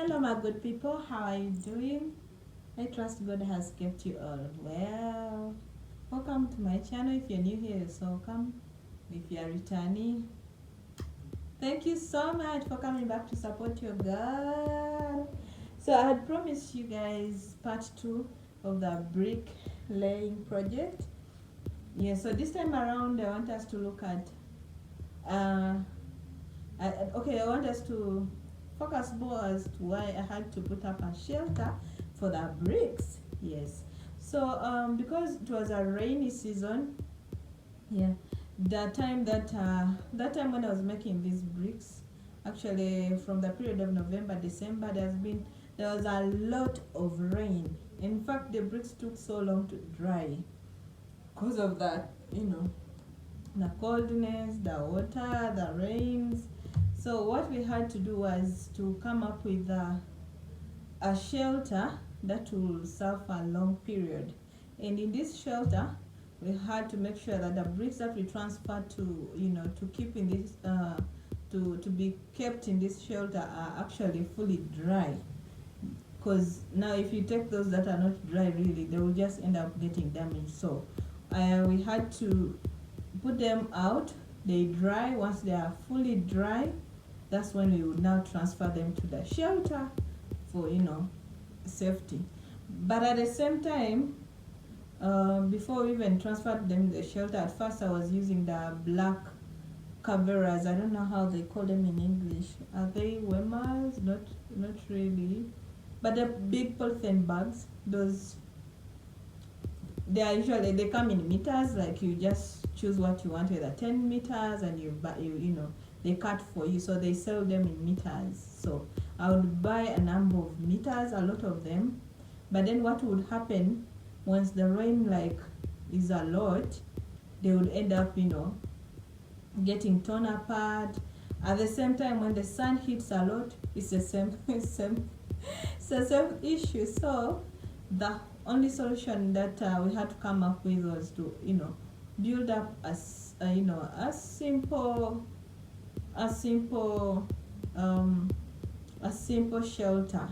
Hello, my good people. How are you doing? I trust God has kept you all well. Welcome to my channel. If you're new here, you're so welcome. If you are returning, thank you so much for coming back to support your girl. So I had promised you guys part 2 of the brick laying project. Yeah, so this time around I want us to look at I want us to focus more as to why I had to put up a shelter for the bricks. Yes. So because it was a rainy season, yeah, that time when I was making these bricks, actually from the period of November, December, there was a lot of rain. In fact, the bricks took so long to dry because of that, the coldness, the water, the rains. So what we had to do was to come up with a shelter that will serve for a long period. And in this shelter, we had to make sure that the bricks that we transferred to keep in this to be kept in this shelter are actually fully dry. Because now if you take those that are not dry, really, they will just end up getting damaged. So we had to put them out. They dry. Once they are fully dry, that's when we would now transfer them to the shelter for safety. But at the same time, before we even transferred them to the shelter, at first I was using the black coverers. I don't know how they call them in English. Are they wemers? Not really. But the big polythene bags, those, they come in meters. Like you just choose what you want, whether 10 meters, and they cut for you, so they sell them in meters. So I would buy a number of meters, a lot of them. But then what would happen once the rain is a lot, they would end up getting torn apart. At the same time, when the sun hits a lot, it's the same it's the same issue. So the only solution that we had to come up with was to build up a simple shelter,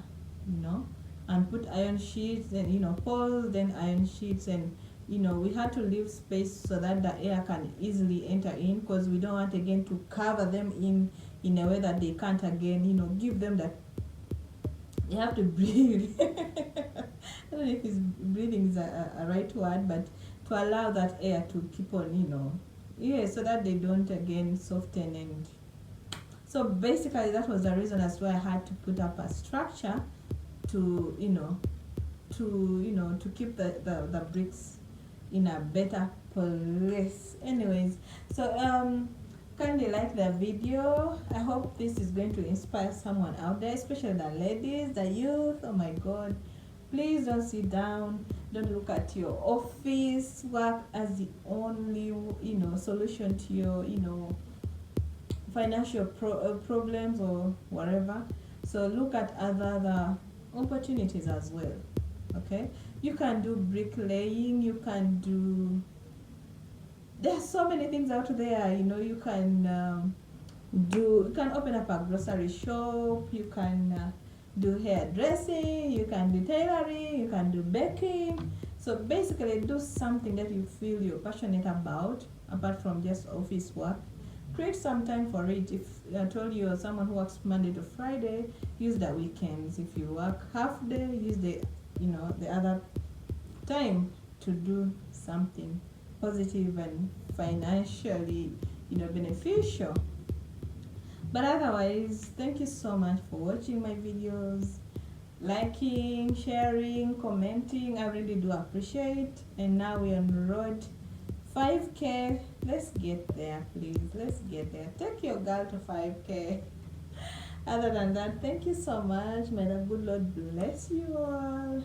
and put iron sheets and poles, then iron sheets, and we had to leave space so that the air can easily enter in, because we don't want again to cover them in a way that they can't again give them that they have to breathe. I don't know if breathing is a right word, but to allow that air to keep on so that they don't again soften. And so basically that was the reason as why I had to put up a structure to keep the bricks in a better place. Anyways, so kindly like the video. I hope this is going to inspire someone out there, especially the ladies, the youth. Oh my God, please don't sit down, don't look at your office work as the only solution to your financial problems or whatever. So look at other opportunities as well. Okay, you can do bricklaying, you can do, there's so many things out there. You can open up a grocery shop, you can do hairdressing, you can do tailoring, you can do baking. So basically do something that you feel you're passionate about, apart from just office work. Create some time for it. If I told you someone who works Monday to Friday, use the weekends. If you work half day, use the other time to do something positive and financially beneficial. But otherwise, thank you so much for watching my videos, liking, sharing, commenting. I really do appreciate. And now we're on the road 5K. Let's get there, please. Let's get there. Take your girl to 5K. Other than that, thank you so much. May the good Lord bless you all.